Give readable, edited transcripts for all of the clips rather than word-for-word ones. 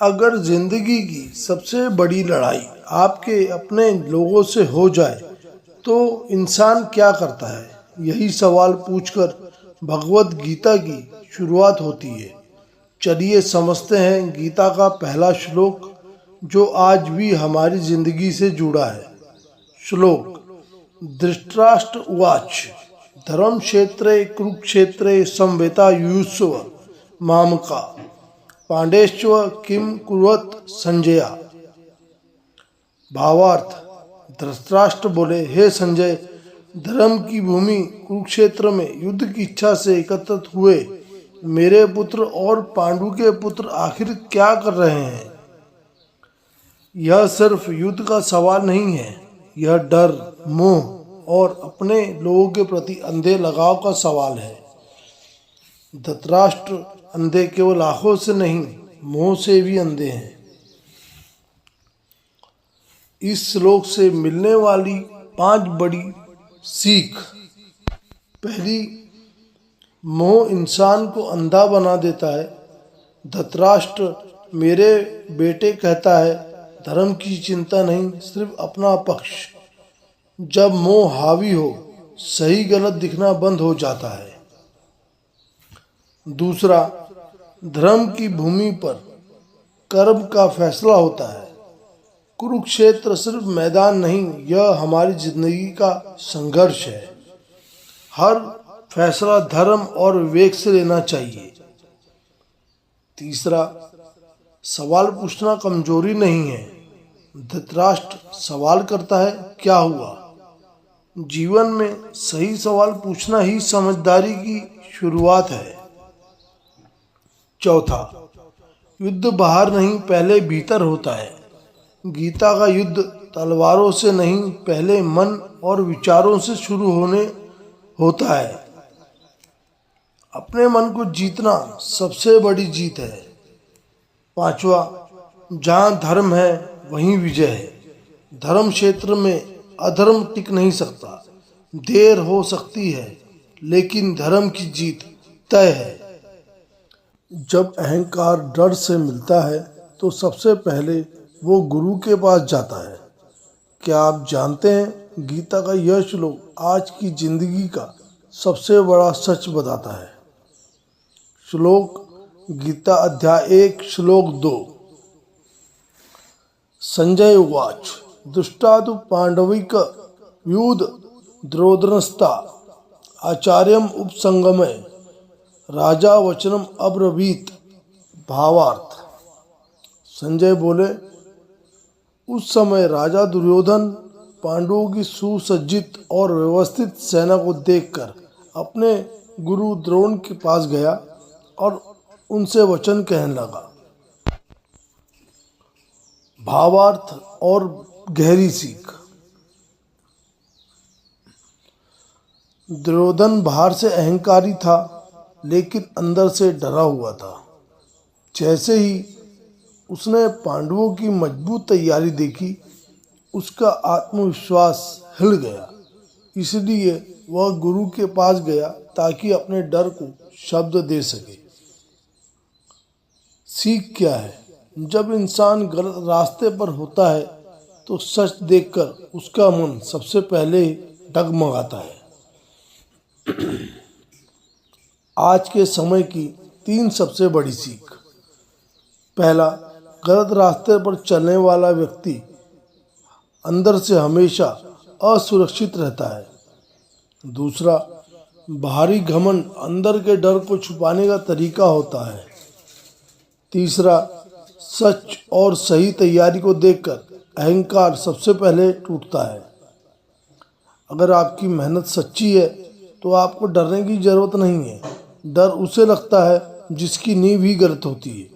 अगर जिंदगी की सबसे बड़ी लड़ाई आपके अपने लोगों से हो जाए तो इंसान क्या करता है? यही सवाल पूछकर भगवत गीता की शुरुआत होती है। चलिए समझते हैं गीता का पहला श्लोक जो आज भी हमारी जिंदगी से जुड़ा है। श्लोक। धृतराष्ट्र उवाच धर्म क्षेत्रे कुरुक्षेत्रे संवेता युयुत्सव मामका पांडेश्व किम कुर्वत संजया। भावार्थ। धृतराष्ट्र बोले, हे संजय, धर्म की भूमि कुरुक्षेत्र में युद्ध की इच्छा से एकत्रित हुए मेरे पुत्र और पांडु के पुत्र आखिर क्या कर रहे हैं? यह सिर्फ युद्ध का सवाल नहीं है, यह डर, मोह और अपने लोगों के प्रति अंधे लगाव का सवाल है। धृतराष्ट्र अंधे केवल आंखों से नहीं, मोह से भी अंधे हैं। इस श्लोक से मिलने वाली 5 बड़ी सीख। पहली, मोह इंसान को अंधा बना देता है। धृतराष्ट्र मेरे बेटे कहता है, धर्म की चिंता नहीं, सिर्फ अपना पक्ष। जब मोह हावी हो, सही गलत दिखना बंद हो जाता है। दूसरा, धर्म की भूमि पर कर्म का फैसला होता है। कुरुक्षेत्र सिर्फ मैदान नहीं, यह हमारी जिंदगी का संघर्ष है। हर फैसला धर्म और विवेक से लेना चाहिए। तीसरा, सवाल पूछना कमजोरी नहीं है। धृतराष्ट्र सवाल करता है, क्या हुआ? जीवन में सही सवाल पूछना ही समझदारी की शुरुआत है। चौथा, युद्ध बाहर नहीं, पहले भीतर होता है। गीता का युद्ध तलवारों से नहीं, पहले मन और विचारों से शुरू होता है। अपने मन को जीतना सबसे बड़ी जीत है। पांचवा, जहाँ धर्म है वहीं विजय है। धर्म क्षेत्र में अधर्म टिक नहीं सकता। देर हो सकती है, लेकिन धर्म की जीत तय है। जब अहंकार डर से मिलता है तो सबसे पहले वो गुरु के पास जाता है। क्या आप जानते हैं, गीता का यह श्लोक आज की जिंदगी का सबसे बड़ा सच बताता है। श्लोक। गीता अध्याय 1 श्लोक 2। संजय उवाच दुष्टादु पांडविक व्यूध द्रोदनस्ता आचार्यम उपसंगमय राजा वचनम अब्रवीत। भावार्थ। संजय बोले, उस समय राजा दुर्योधन पांडवों की सुसज्जित और व्यवस्थित सेना को देखकर अपने गुरु द्रोण के पास गया और उनसे वचन कहने लगा। भावार्थ और गहरी सीख। दुर्योधन बाहर से अहंकारी था, लेकिन अंदर से डरा हुआ था। जैसे ही उसने पांडवों की मजबूत तैयारी देखी, उसका आत्मविश्वास हिल गया। इसलिए वह गुरु के पास गया ताकि अपने डर को शब्द दे सके। सीख क्या है? जब इंसान गलत रास्ते पर होता है तो सच देखकर उसका मन सबसे पहले डगमगाता है। आज के समय की 3 सबसे बड़ी सीख। पहला, गलत रास्ते पर चलने वाला व्यक्ति अंदर से हमेशा असुरक्षित रहता है। दूसरा, बाहरी घमंड अंदर के डर को छुपाने का तरीका होता है। तीसरा, सच और सही तैयारी को देखकर अहंकार सबसे पहले टूटता है। अगर आपकी मेहनत सच्ची है तो आपको डरने की जरूरत नहीं है। डर उसे लगता है जिसकी नींव ही गलत होती है।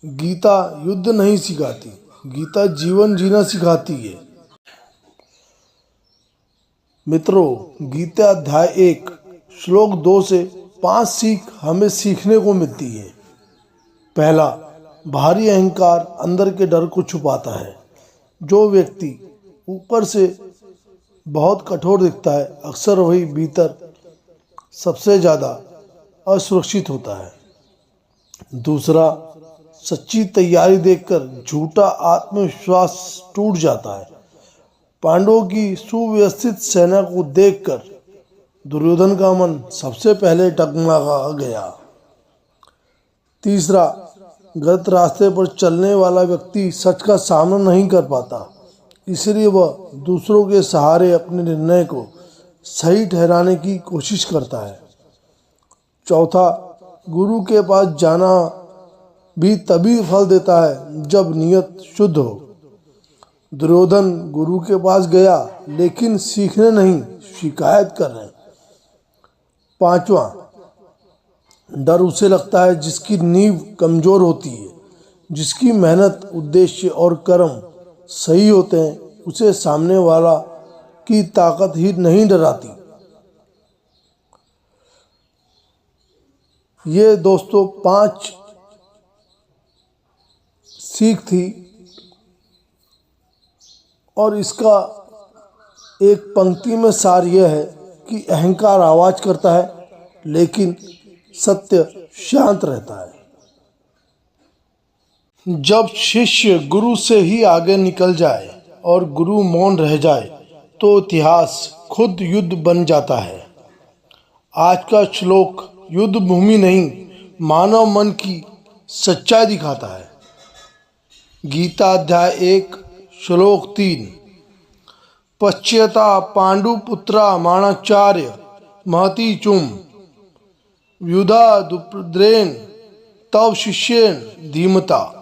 गीता युद्ध नहीं सिखाती, गीता जीवन जीना सिखाती है। मित्रों, गीता अध्याय 1 श्लोक 2 से 5 सीख हमें सीखने को मिलती है। पहला, बाहरी अहंकार अंदर के डर को छुपाता है। जो व्यक्ति ऊपर से बहुत कठोर दिखता है, अक्सर वही भीतर सबसे ज़्यादा असुरक्षित होता है। दूसरा, सच्ची तैयारी देखकर झूठा आत्मविश्वास टूट जाता है। पांडवों की सुव्यवस्थित सेना को देखकर दुर्योधन का मन सबसे पहले डगमगा गया। तीसरा, गलत रास्ते पर चलने वाला व्यक्ति सच का सामना नहीं कर पाता, इसलिए वह दूसरों के सहारे अपने निर्णय को सही ठहराने की कोशिश करता है। चौथा, गुरु के पास जाना भी तभी फल देता है जब नियत शुद्ध हो। दुर्योधन गुरु के पास गया लेकिन सीखने नहीं, शिकायत कर रहे। पांचवा, डर उसे लगता है जिसकी नींव कमजोर होती है। जिसकी मेहनत, उद्देश्य और कर्म सही होते हैं उसे सामने वाला की ताकत ही नहीं डराती। ये दोस्तों 5 सीख थी और इसका एक पंक्ति में सार यह है कि अहंकार आवाज करता है लेकिन सत्य शांत रहता है। जब शिष्य गुरु से ही आगे निकल जाए और गुरु मौन रह जाए तो इतिहास खुद युद्ध बन जाता है। आज का श्लोक युद्ध भूमि नहीं, मानव मन की सच्चाई दिखाता है। गीता अध्याय 1 श्लोक 3। पश्यता पांडुपुत्रा माणाचार्य महती चुम युधा दुद्रेन तव शिष्येन धीमता।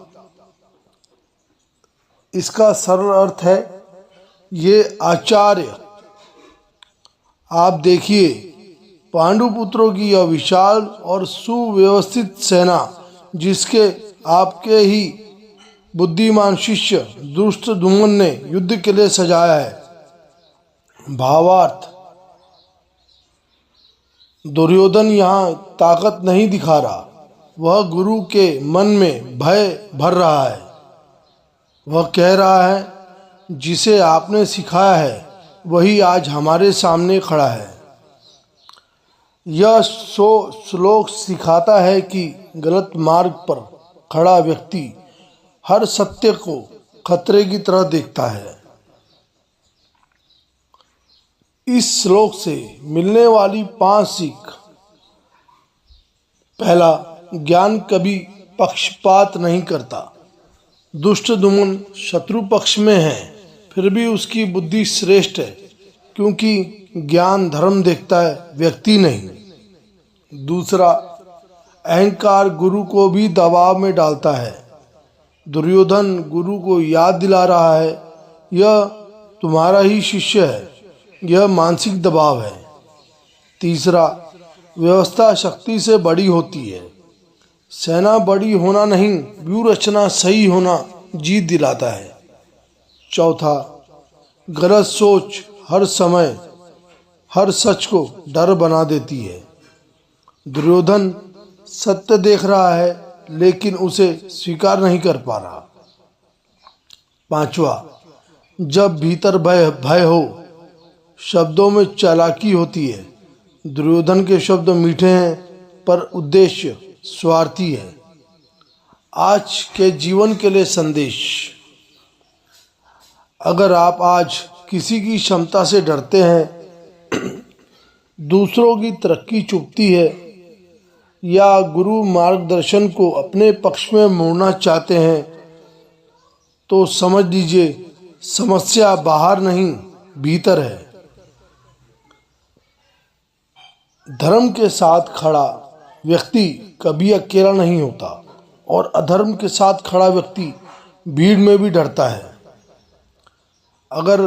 इसका सरल अर्थ है, ये आचार्य, आप देखिए पांडुपुत्रों की यह विशाल और सुव्यवस्थित सेना जिसके आपके ही बुद्धिमान शिष्य धृष्टद्युम्न ने युद्ध के लिए सजाया है। भावार्थ, दुर्योधन यहाँ ताकत नहीं दिखा रहा, वह गुरु के मन में भय भर रहा है। वह कह रहा है जिसे आपने सिखाया है वही आज हमारे सामने खड़ा है। यह श्लोक सिखाता है कि गलत मार्ग पर खड़ा व्यक्ति हर सत्य को खतरे की तरह देखता है। इस श्लोक से मिलने वाली 5 सीख। पहला, ज्ञान कभी पक्षपात नहीं करता। दुष्टद्युम्न शत्रु पक्ष में है, फिर भी उसकी बुद्धि श्रेष्ठ है क्योंकि ज्ञान धर्म देखता है, व्यक्ति नहीं। दूसरा, अहंकार गुरु को भी दबाव में डालता है। दुर्योधन गुरु को याद दिला रहा है, यह तुम्हारा ही शिष्य है, यह मानसिक दबाव है। तीसरा, व्यवस्था शक्ति से बड़ी होती है। सेना बड़ी होना नहीं, व्यूह रचना सही होना जीत दिलाता है। चौथा, गलत सोच हर समय हर सच को डर बना देती है। दुर्योधन सत्य देख रहा है लेकिन उसे स्वीकार नहीं कर पा रहा। पांचवा, जब भीतर भय हो शब्दों में चालाकी होती है। दुर्योधन के शब्द मीठे हैं पर उद्देश्य स्वार्थी है। आज के जीवन के लिए संदेश, अगर आप आज किसी की क्षमता से डरते हैं, दूसरों की तरक्की चुभती है या गुरु मार्गदर्शन को अपने पक्ष में मोड़ना चाहते हैं तो समझ लीजिए समस्या बाहर नहीं भीतर है। धर्म के साथ खड़ा व्यक्ति कभी अकेला नहीं होता और अधर्म के साथ खड़ा व्यक्ति भीड़ में भी डरता है। अगर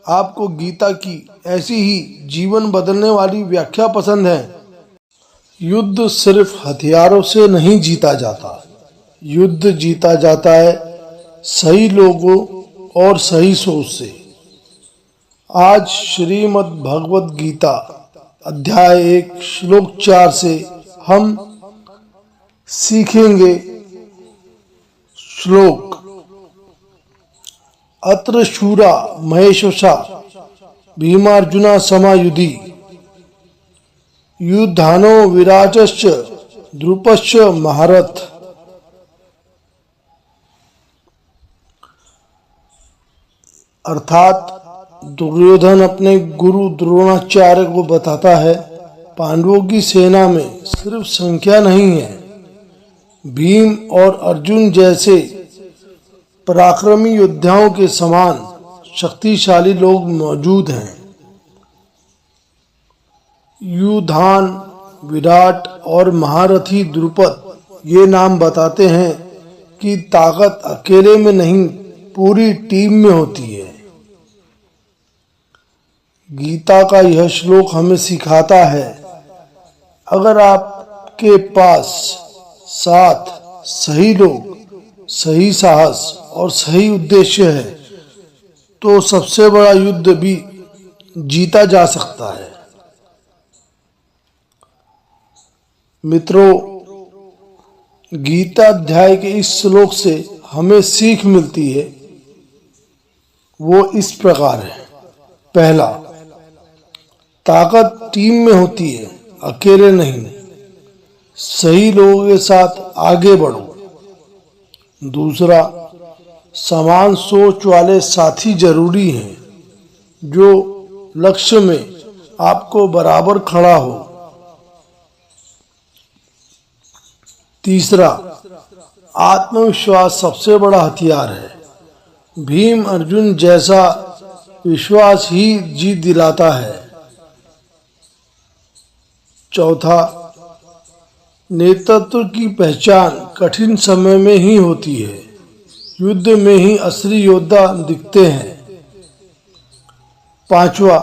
आपको गीता की ऐसी ही जीवन बदलने वाली व्याख्या पसंद है, युद्ध सिर्फ हथियारों से नहीं जीता जाता, युद्ध जीता जाता है सही लोगों और सही सोच से। आज श्रीमद् भगवत गीता अध्याय 1 श्लोक 4 से हम सीखेंगे श्लोक। अत्र शूरा महेशवशा भीमार्जुना समायुधि युद्धानो विराटश्च द्रुपदश्च महारथ। अर्थात दुर्योधन अपने गुरु द्रोणाचार्य को बताता है, पांडवों की सेना में सिर्फ संख्या नहीं है, भीम और अर्जुन जैसे पराक्रमी योद्धाओं के समान शक्तिशाली लोग मौजूद हैं। युधान, विराट और महारथी द्रुपद ये नाम बताते हैं कि ताकत अकेले में नहीं, पूरी टीम में होती है। गीता का यह श्लोक हमें सिखाता है, अगर आपके पास साथ सही लोग, सही साहस और सही उद्देश्य है तो सबसे बड़ा युद्ध भी जीता जा सकता है। मित्रों, गीता अध्याय के इस श्लोक से हमें सीख मिलती है, वो इस प्रकार है। पहला, ताकत टीम में होती है, अकेले नहीं। सही लोगों के साथ आगे बढ़ो। दूसरा, समान सोच वाले साथी जरूरी हैं, जो लक्ष्य में आपको बराबर खड़ा हो। तीसरा, आत्मविश्वास सबसे बड़ा हथियार है। भीम अर्जुन जैसा विश्वास ही जीत दिलाता है। चौथा, नेतृत्व की पहचान कठिन समय में ही होती है, युद्ध में ही असली योद्धा दिखते हैं। पांचवा,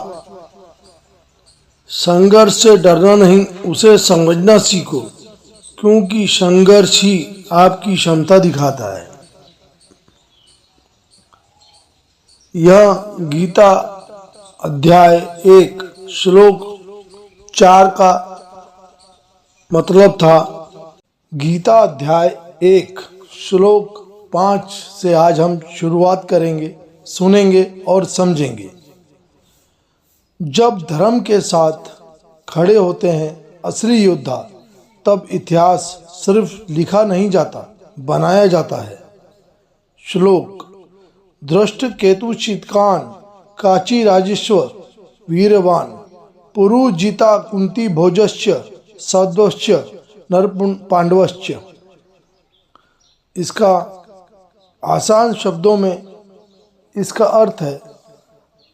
संघर्ष से डरना नहीं, उसे समझना सीखो, क्योंकि संघर्ष ही आपकी क्षमता दिखाता है। यह गीता अध्याय 1 श्लोक 4 का मतलब था। गीता अध्याय 1 श्लोक 5 से आज हम शुरुआत करेंगे, सुनेंगे और समझेंगे। जब धर्म के साथ खड़े होते हैं असली योद्धा, तब इतिहास सिर्फ लिखा नहीं जाता, बनाया जाता है। श्लोक, दृष्ट केतु चित्कान काची राजेश्वर वीरवान पुरुजिता कुंती भोजश्च सद्वश्च नर पांडवश्च। इसका आसान शब्दों में इसका अर्थ है,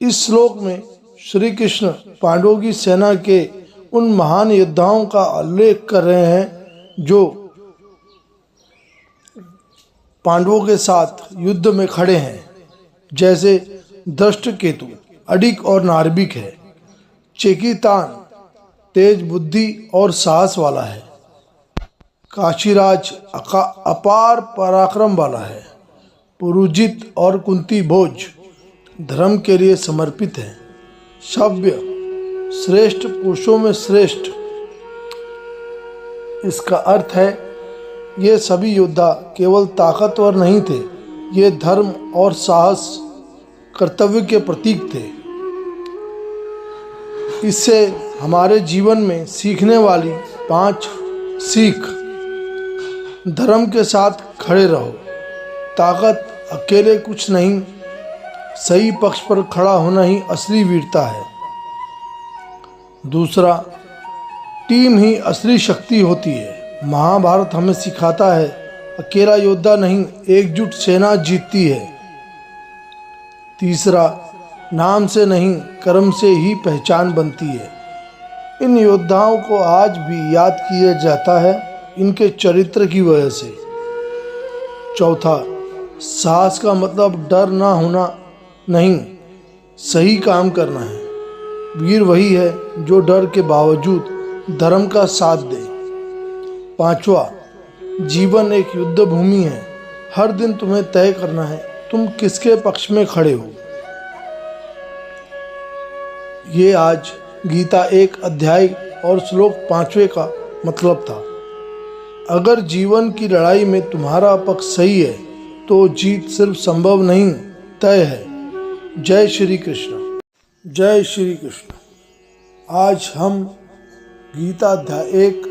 इस श्लोक में श्री कृष्ण पांडवों की सेना के उन महान योद्धाओं का उल्लेख कर रहे हैं जो पांडवों के साथ युद्ध में खड़े हैं, जैसे दृष्टकेतु अडिक और नार्भिक है, चेकितान तेज बुद्धि और साहस वाला है, काशीराज अपार पराक्रम वाला है, पुरुजित और कुंती भोज धर्म के लिए समर्पित है, सभ्य श्रेष्ठ पुरुषों में श्रेष्ठ। इसका अर्थ है, ये सभी योद्धा केवल ताकतवर नहीं थे, ये धर्म और साहस कर्तव्य के प्रतीक थे। इससे हमारे जीवन में सीखने वाली 5 सीख: धर्म के साथ खड़े रहो, ताकत अकेले कुछ नहीं, सही पक्ष पर खड़ा होना ही असली वीरता है। दूसरा, टीम ही असली शक्ति होती है। महाभारत हमें सिखाता है, अकेला योद्धा नहीं, एकजुट सेना जीतती है। तीसरा, नाम से नहीं, कर्म से ही पहचान बनती है। इन योद्धाओं को आज भी याद किया जाता है, इनके चरित्र की वजह से। चौथा, साहस का मतलब डर ना होना नहीं, सही काम करना है। वीर वही है जो डर के बावजूद धर्म का साथ दे। पांचवा, जीवन एक युद्ध भूमि है, हर दिन तुम्हें तय करना है तुम किसके पक्ष में खड़े हो। ये आज गीता 1 अध्याय और श्लोक 5वें का मतलब था। अगर जीवन की लड़ाई में तुम्हारा पक्ष सही है तो जीत सिर्फ संभव नहीं, तय है। जय श्री कृष्ण। जय श्री कृष्ण। आज हम गीता अध्याय 1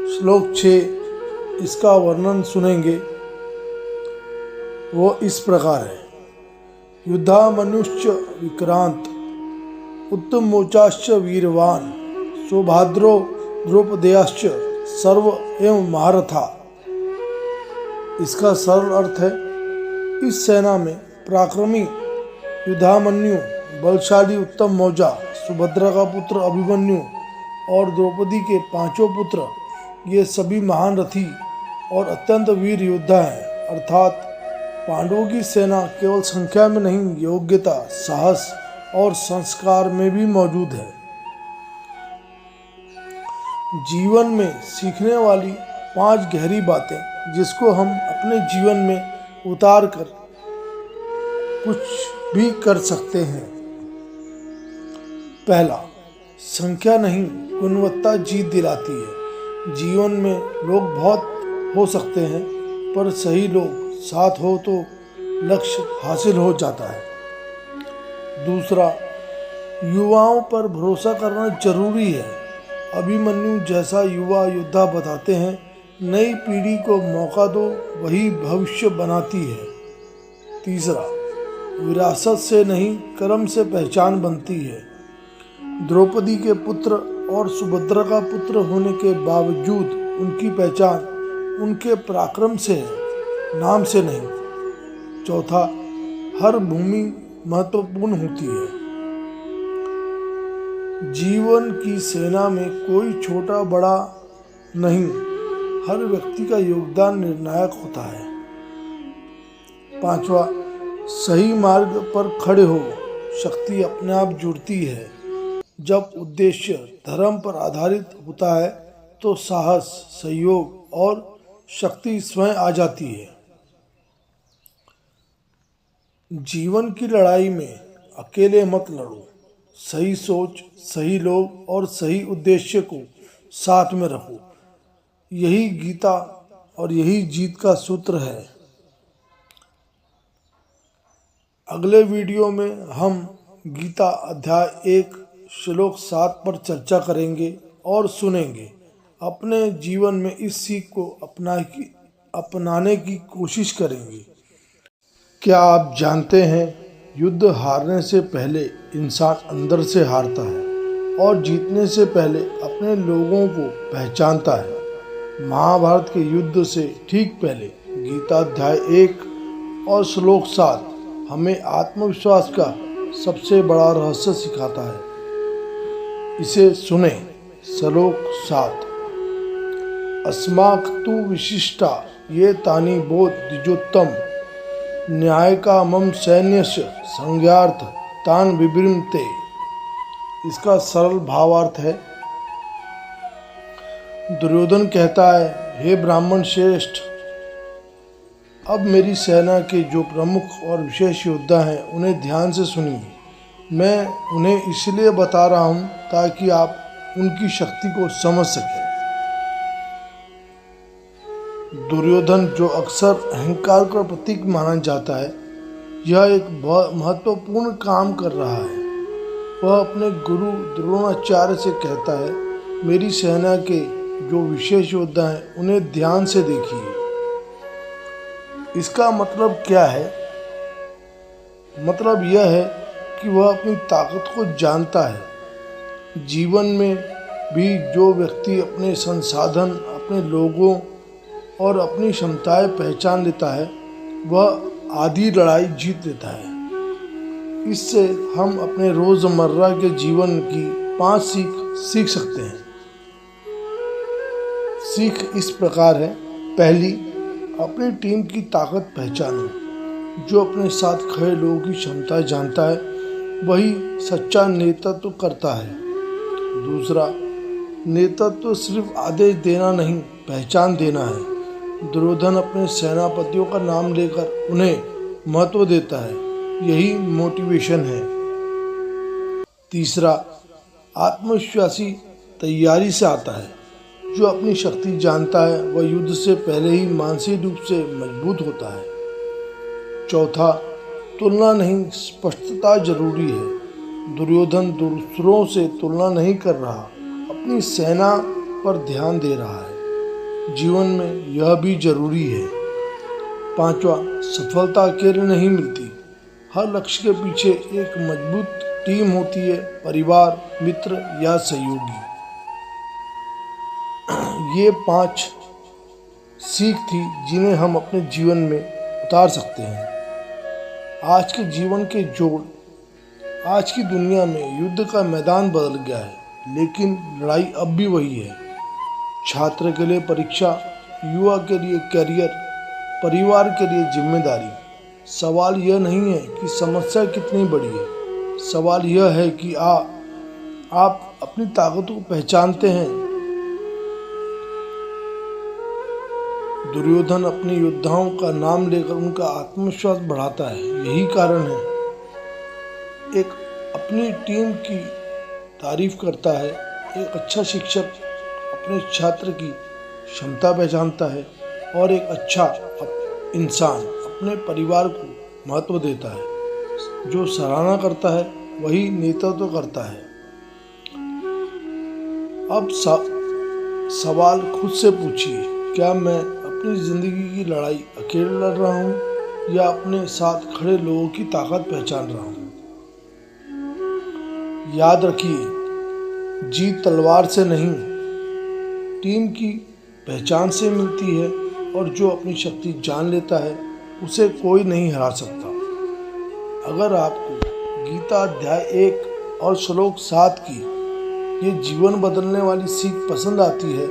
श्लोक 6 इसका वर्णन सुनेंगे। वो इस प्रकार है। युद्धामनुश्च विक्रांत उत्तमोचाश्च वीरवान सौभाद्रो द्रौपदेयाश्च सर्व एवं महारथा। इसका सरल अर्थ है, इस सेना में पराक्रमी युद्धामन्यु, बलशाली उत्तम मौजा, सुभद्रा का पुत्र अभिमन्यु और द्रौपदी के 5 पुत्र, ये सभी महान रथी और अत्यंत वीर योद्धा हैं। अर्थात पांडवों की सेना केवल संख्या में नहीं, योग्यता, साहस और संस्कार में भी मौजूद है। जीवन में सीखने वाली 5 गहरी बातें जिसको हम अपने जीवन में उतार कर कुछ भी कर सकते हैं। पहला, संख्या नहीं गुणवत्ता जीत दिलाती है। जीवन में लोग बहुत हो सकते हैं, पर सही लोग साथ हो तो लक्ष्य हासिल हो जाता है। दूसरा, युवाओं पर भरोसा करना जरूरी है। अभिमन्यु जैसा युवा योद्धा बताते हैं, नई पीढ़ी को मौका दो, वही भविष्य बनाती है। तीसरा, विरासत से नहीं कर्म से पहचान बनती है। द्रौपदी के पुत्र और सुभद्रा का पुत्र होने के बावजूद उनकी पहचान उनके पराक्रम से है, नाम से नहीं। चौथा, हर भूमि महत्वपूर्ण होती है। जीवन की सेना में कोई छोटा बड़ा नहीं, हर व्यक्ति का योगदान निर्णायक होता है। पांचवा, सही मार्ग पर खड़े हो, शक्ति अपने आप जुड़ती है। जब उद्देश्य धर्म पर आधारित होता है तो साहस, सहयोग और शक्ति स्वयं आ जाती है। जीवन की लड़ाई में अकेले मत लड़ो, सही सोच, सही लोग और सही उद्देश्य को साथ में रखो। यही गीता और यही जीत का सूत्र है। अगले वीडियो में हम गीता अध्याय 1 श्लोक 7 पर चर्चा करेंगे और सुनेंगे। अपने जीवन में इस सीख को अपनाने की कोशिश करेंगे। क्या आप जानते हैं, युद्ध हारने से पहले इंसान अंदर से हारता है और जीतने से पहले अपने लोगों को पहचानता है। महाभारत के युद्ध से ठीक पहले गीता अध्याय 1 और श्लोक 7 हमें आत्मविश्वास का सबसे बड़ा रहस्य सिखाता है। इसे सुने। श्लोक 7, अस्माक तु विशिष्टा ये तानि बोध द्विजोत्तम न्याय का मम सैन्यस्य संज्ञार्थ तान विभ्रमते। इसका सरल भावार्थ है, दुर्योधन कहता है, हे ब्राह्मण श्रेष्ठ, अब मेरी सेना के जो प्रमुख और विशेष योद्धा हैं उन्हें ध्यान से सुनिए। मैं उन्हें इसलिए बता रहा हूं ताकि आप उनकी शक्ति को समझ सकें। दुर्योधन, जो अक्सर अहंकार का प्रतीक माना जाता है, यह एक बहुत महत्वपूर्ण काम कर रहा है। वह अपने गुरु द्रोणाचार्य से कहता है, मेरी सेना के जो विशेष योद्धा हैं उन्हें ध्यान से देखिए। इसका मतलब क्या है? मतलब यह है कि वह अपनी ताकत को जानता है। जीवन में भी जो व्यक्ति अपने संसाधन, अपने लोगों और अपनी क्षमताएं पहचान लेता है, वह आधी लड़ाई जीत लेता है। इससे हम अपने रोजमर्रा के जीवन की 5 सीख सकते हैं। सीख इस प्रकार है। पहली, अपनी टीम की ताकत पहचानो। जो अपने साथ खड़े लोगों की क्षमता जानता है, वही सच्चा नेतृत्व करता है। दूसरा, नेतृत्व सिर्फ आदेश देना नहीं, पहचान देना है। दुर्योधन अपने सेनापतियों का नाम लेकर उन्हें महत्व देता है, यही मोटिवेशन है। तीसरा, आत्मविश्वासी तैयारी से आता है। जो अपनी शक्ति जानता है वह युद्ध से पहले ही मानसिक रूप से मजबूत होता है। चौथा, तुलना नहीं, स्पष्टता जरूरी है। दुर्योधन दूसरों से तुलना नहीं कर रहा, अपनी सेना पर ध्यान दे रहा है। जीवन में यह भी जरूरी है। पांचवा, सफलता अकेले नहीं मिलती। हर लक्ष्य के पीछे एक मजबूत टीम होती है, परिवार, मित्र या सहयोगी। ये 5 सीख थी जिन्हें हम अपने जीवन में उतार सकते हैं। आज के जीवन के जोड़, आज की दुनिया में युद्ध का मैदान बदल गया है, लेकिन लड़ाई अब भी वही है। छात्र के लिए परीक्षा, युवा के लिए करियर, परिवार के लिए जिम्मेदारी। सवाल यह नहीं है कि समस्या कितनी बड़ी है, सवाल यह है कि आप अपनी ताकतों को पहचानते हैं। दुर्योधन अपने योद्धाओं का नाम लेकर उनका आत्मविश्वास बढ़ाता है। यही कारण है एक अपनी टीम की तारीफ करता है। एक अच्छा शिक्षक अपने छात्र की क्षमता पहचानता है और एक अच्छा इंसान अपने परिवार को महत्व देता है। जो सराहना करता है वही नेतृत्व करता है। अब सवाल खुद से पूछिए, क्या मैं अपनी जिंदगी की लड़ाई अकेले लड़ रहा हूँ या अपने साथ खड़े लोगों की ताकत पहचान रहा हूँ? याद रखिए, जीत तलवार से नहीं, टीम की पहचान से मिलती है और जो अपनी शक्ति जान लेता है उसे कोई नहीं हरा सकता। अगर आपको गीता अध्याय 1 और श्लोक 7 की ये जीवन बदलने वाली सीख पसंद आती है,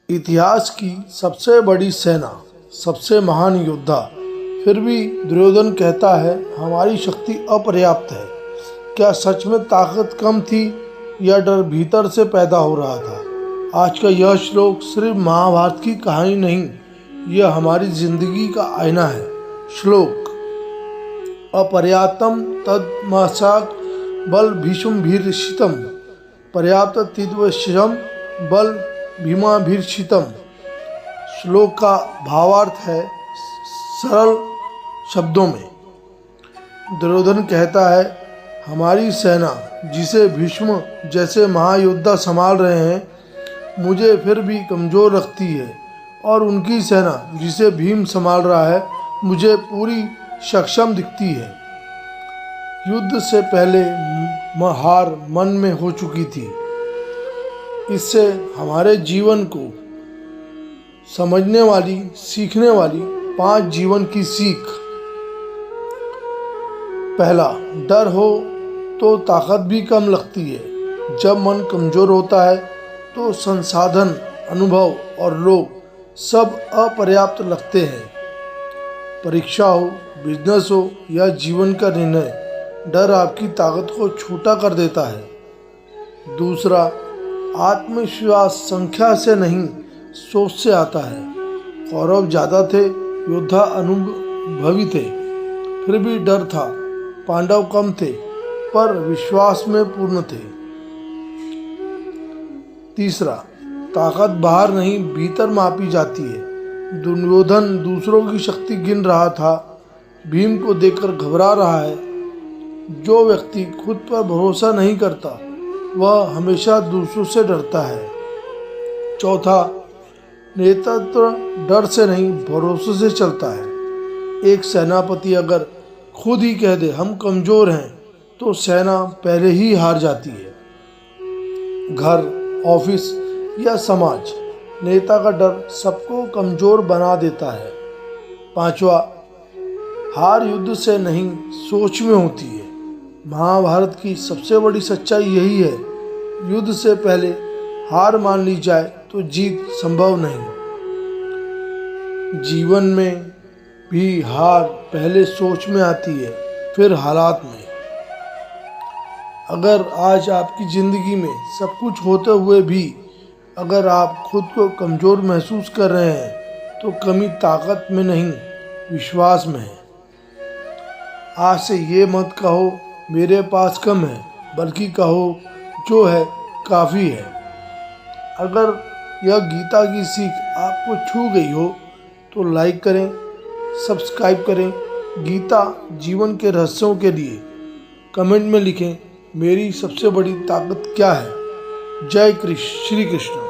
इतिहास की सबसे बड़ी सेना, सबसे महान योद्धा, फिर भी दुर्योधन कहता है हमारी शक्ति अपर्याप्त है। क्या सच में ताकत कम थी या डर भीतर से पैदा हो रहा था? आज का यह श्लोक सिर्फ महाभारत की कहानी नहीं, यह हमारी जिंदगी का आईना है। श्लोक, अपर्याप्तम तद्मसाक बल भीषुमभीर्षितम पर्याप्त तिद्वश्यम बल भीमाभीर्षितम। श्लोक का भावार्थ है, सरल शब्दों में दुर्योधन कहता है हमारी सेना जिसे भीष्म जैसे महायोद्धा संभाल रहे हैं मुझे फिर भी कमज़ोर रखती है, और उनकी सेना जिसे भीम संभाल रहा है मुझे पूरी सक्षम दिखती है। युद्ध से पहले हार मन में हो चुकी थी। इससे हमारे जीवन को समझने वाली, सीखने वाली 5 जीवन की सीख। पहला, डर हो तो ताकत भी कम लगती है। जब मन कमज़ोर होता है तो संसाधन, अनुभव और लोग सब अपर्याप्त लगते हैं। परीक्षा हो, बिजनेस हो या जीवन का निर्णय, डर आपकी ताकत को छोटा कर देता है। दूसरा, आत्मविश्वास संख्या से नहीं सोच से आता है। कौरव ज़्यादा थे, योद्धा अनुभवी थे, फिर भी डर था। पांडव कम थे पर विश्वास में पूर्ण थे। तीसरा, ताकत बाहर नहीं भीतर मापी जाती है। दुर्योधन दूसरों की शक्ति गिन रहा था, भीम को देखकर घबरा रहा है। जो व्यक्ति खुद पर भरोसा नहीं करता वह हमेशा दूसरों से डरता है। चौथा, नेतृत्व डर से नहीं भरोसे से चलता है। एक सेनापति अगर खुद ही कह दे हम कमज़ोर हैं तो सेना पहले ही हार जाती है। घर, ऑफिस या समाज, नेता का डर सबको कमज़ोर बना देता है। पांचवा, हार युद्ध से नहीं सोच में होती है। महाभारत की सबसे बड़ी सच्चाई यही है, युद्ध से पहले हार मान ली जाए तो जीत संभव नहीं। जीवन में भी हार पहले सोच में आती है, फिर हालात में। अगर आज आपकी ज़िंदगी में सब कुछ होते हुए भी अगर आप खुद को कमज़ोर महसूस कर रहे हैं तो कमी ताकत में नहीं, विश्वास में है। आज से ये मत कहो मेरे पास कम है, बल्कि कहो जो है काफ़ी है। अगर यह गीता की सीख आपको छू गई हो तो लाइक करें, सब्सक्राइब करें। गीता जीवन के रहस्यों के लिए कमेंट में लिखें, मेरी सबसे बड़ी ताकत क्या है। जय श्री कृष्ण।